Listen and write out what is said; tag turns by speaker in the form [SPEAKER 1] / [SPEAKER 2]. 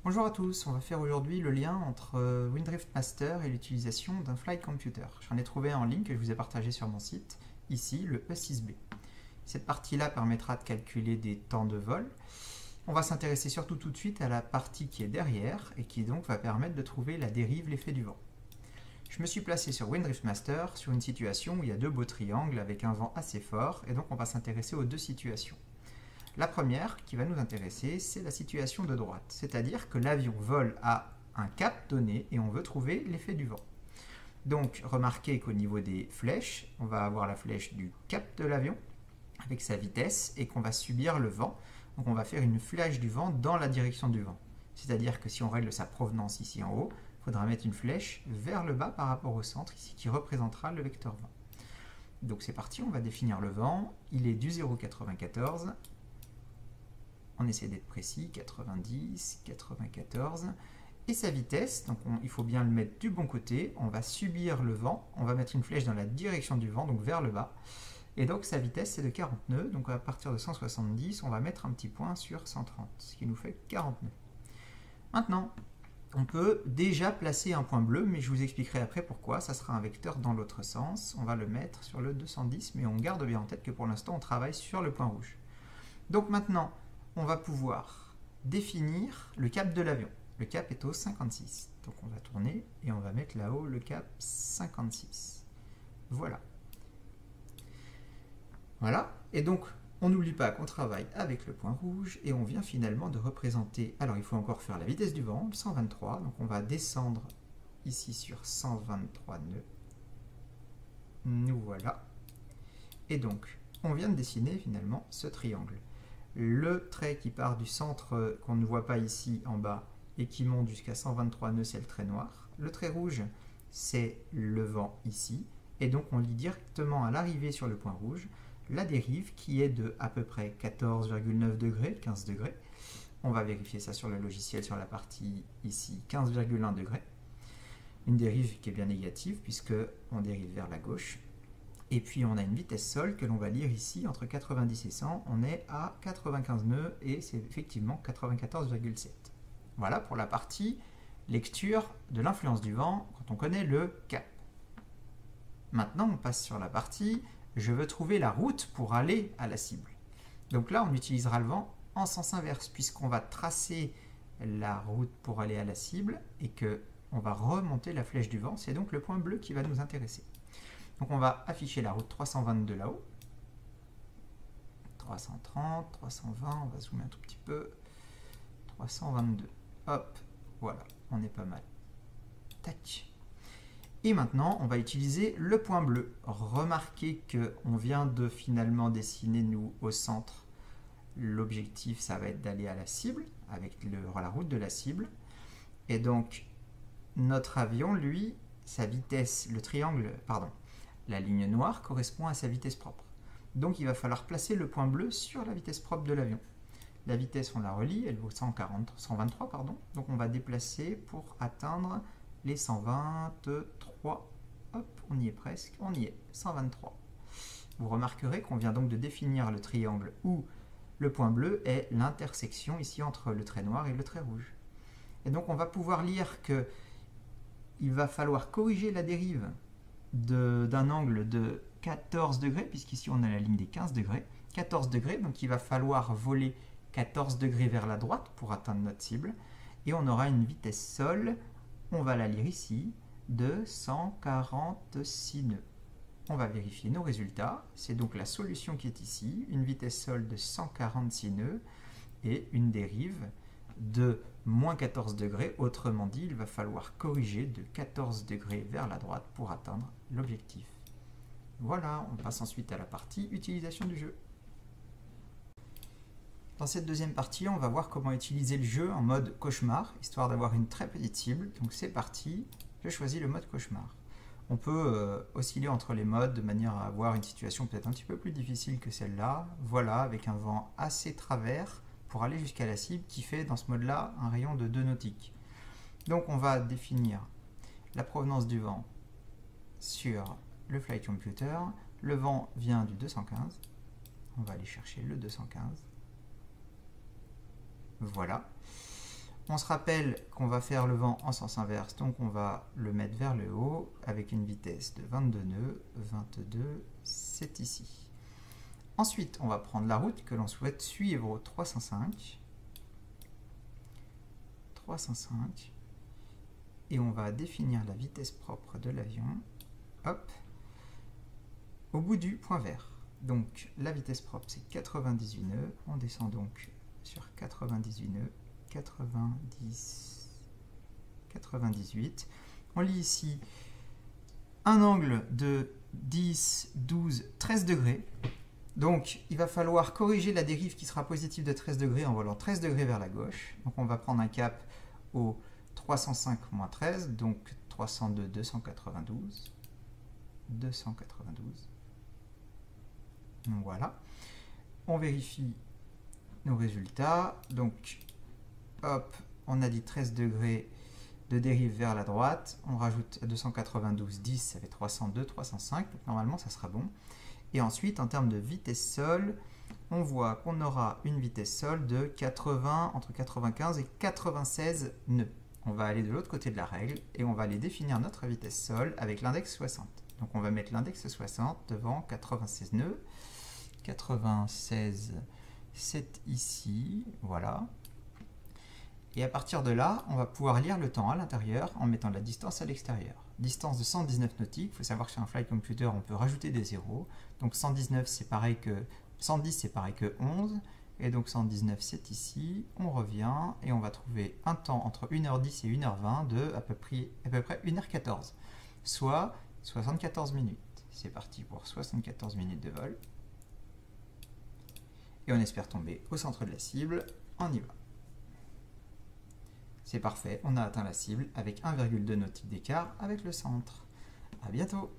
[SPEAKER 1] Bonjour à tous, on va faire aujourd'hui le lien entre WinDrift Master et l'utilisation d'un flight computer. J'en ai trouvé un en ligne que je vous ai partagé sur mon site, ici le E6B. Cette partie-là permettra de calculer des temps de vol. On va s'intéresser surtout tout de suite à la partie qui est derrière et qui donc va permettre de trouver la dérive, l'effet du vent. Je me suis placé sur WinDrift Master sur une situation où il y a deux beaux triangles avec un vent assez fort et donc on va s'intéresser aux deux situations. La première qui va nous intéresser, c'est la situation de droite, c'est-à-dire que l'avion vole à un cap donné et on veut trouver l'effet du vent. Donc remarquez qu'au niveau des flèches, on va avoir la flèche du cap de l'avion avec sa vitesse et qu'on va subir le vent. Donc on va faire une flèche du vent dans la direction du vent. C'est-à-dire que si on règle sa provenance ici en haut, il faudra mettre une flèche vers le bas par rapport au centre ici qui représentera le vecteur vent. Donc c'est parti, on va définir le vent. Il est du 0,94. On essaie d'être précis, 90, 94. Et sa vitesse, donc il faut bien le mettre du bon côté. On va subir le vent. On va mettre une flèche dans la direction du vent, donc vers le bas. Et donc sa vitesse, c'est de 40 nœuds. Donc à partir de 170, on va mettre un petit point sur 130, ce qui nous fait 40 nœuds. Maintenant, on peut déjà placer un point bleu, mais je vous expliquerai après pourquoi. Ça sera un vecteur dans l'autre sens. On va le mettre sur le 210, mais on garde bien en tête que pour l'instant, on travaille sur le point rouge. Donc maintenant, on va pouvoir définir le cap de l'avion. Le cap est au 56. Donc on va tourner et on va mettre là-haut le cap 56. Voilà. Voilà. Et donc, on n'oublie pas qu'on travaille avec le point rouge et on vient finalement de représenter... Alors, il faut encore faire la vitesse du vent, 123. Donc on va descendre ici sur 123 nœuds. Nous voilà. Et donc, on vient de dessiner finalement ce triangle. Le trait qui part du centre qu'on ne voit pas ici en bas et qui monte jusqu'à 123 nœuds, c'est le trait noir. Le trait rouge, c'est le vent ici. Et donc on lit directement à l'arrivée sur le point rouge la dérive qui est de à peu près 14,9 degrés, 15 degrés. On va vérifier ça sur le logiciel sur la partie ici, 15,1 degrés. Une dérive qui est bien négative puisque on dérive vers la gauche. Et puis on a une vitesse sol que l'on va lire ici entre 90 et 100. On est à 95 nœuds et c'est effectivement 94,7. Voilà pour la partie lecture de l'influence du vent quand on connaît le cap. Maintenant on passe sur la partie je veux trouver la route pour aller à la cible. Donc là on utilisera le vent en sens inverse puisqu'on va tracer la route pour aller à la cible et qu'on va remonter la flèche du vent. C'est donc le point bleu qui va nous intéresser. Donc on va afficher la route 322 là-haut. 330, 320, on va zoomer un tout petit peu. 322. Hop, voilà, on est pas mal. Tac. Et maintenant, on va utiliser le point bleu. Remarquez qu'on vient de finalement dessiner, nous, au centre. L'objectif, ça va être d'aller à la cible, avec la route de la cible. Et donc, notre avion, lui, sa vitesse, le triangle, pardon, la ligne noire correspond à sa vitesse propre. Donc il va falloir placer le point bleu sur la vitesse propre de l'avion. La vitesse, on la relie, elle vaut 123, pardon. Donc on va déplacer pour atteindre les 123. Hop, on y est presque, on y est, 123. Vous remarquerez qu'on vient donc de définir le triangle où le point bleu est l'intersection ici entre le trait noir et le trait rouge. Et donc on va pouvoir lire que il va falloir corriger la dérive d'un angle de 14 degrés, puisqu'ici on a la ligne des 15 degrés. 14 degrés, donc il va falloir voler 14 degrés vers la droite pour atteindre notre cible. Et on aura une vitesse sol, on va la lire ici, de 146 nœuds. On va vérifier nos résultats. C'est donc la solution qui est ici, une vitesse sol de 146 nœuds et une dérive de moins 14 degrés, autrement dit, il va falloir corriger de 14 degrés vers la droite pour atteindre l'objectif. Voilà, on passe ensuite à la partie utilisation du jeu. Dans cette deuxième partie, on va voir comment utiliser le jeu en mode cauchemar, histoire d'avoir une très petite cible. Donc c'est parti, je choisis le mode cauchemar. On peut osciller entre les modes de manière à avoir une situation peut-être un petit peu plus difficile que celle-là. Voilà, avec un vent assez travers, pour aller jusqu'à la cible qui fait dans ce mode-là un rayon de 2 nautiques. Donc on va définir la provenance du vent sur le flight computer. Le vent vient du 215. On va aller chercher le 215. Voilà. On se rappelle qu'on va faire le vent en sens inverse, donc on va le mettre vers le haut avec une vitesse de 22 nœuds. 22, c'est ici. Ensuite, on va prendre la route que l'on souhaite suivre au 305. 305. Et on va définir la vitesse propre de l'avion. Hop. Au bout du point vert. Donc la vitesse propre c'est 98 nœuds. On descend donc sur 98 nœuds. 98. On lit ici un angle de 10, 12, 13 degrés. Donc il va falloir corriger la dérive qui sera positive de 13 degrés en volant 13 degrés vers la gauche. Donc on va prendre un cap au 305-13, donc 302, 292. 292. Donc voilà. On vérifie nos résultats. Donc hop, on a dit 13 degrés de dérive vers la droite. On rajoute à 292, 10, ça fait 302, 305. Donc normalement, ça sera bon. Et ensuite, en termes de vitesse sol, on voit qu'on aura une vitesse sol de 80, entre 95 et 96 nœuds. On va aller de l'autre côté de la règle et on va aller définir notre vitesse sol avec l'index 60. Donc on va mettre l'index 60 devant 96 nœuds. 96, c'est ici, voilà. Et à partir de là, on va pouvoir lire le temps à l'intérieur en mettant la distance à l'extérieur. Distance de 119 nautiques, il faut savoir que sur un flight computer, on peut rajouter des zéros. Donc 119, c'est pareil que 110, c'est pareil que 11. Et donc 119, c'est ici. On revient et on va trouver un temps entre 1h10 et 1h20 de à peu près 1h14, soit 74 minutes. C'est parti pour 74 minutes de vol. Et on espère tomber au centre de la cible. On y va. C'est parfait, on a atteint la cible avec 1,2 nautique d'écart avec le centre. À bientôt!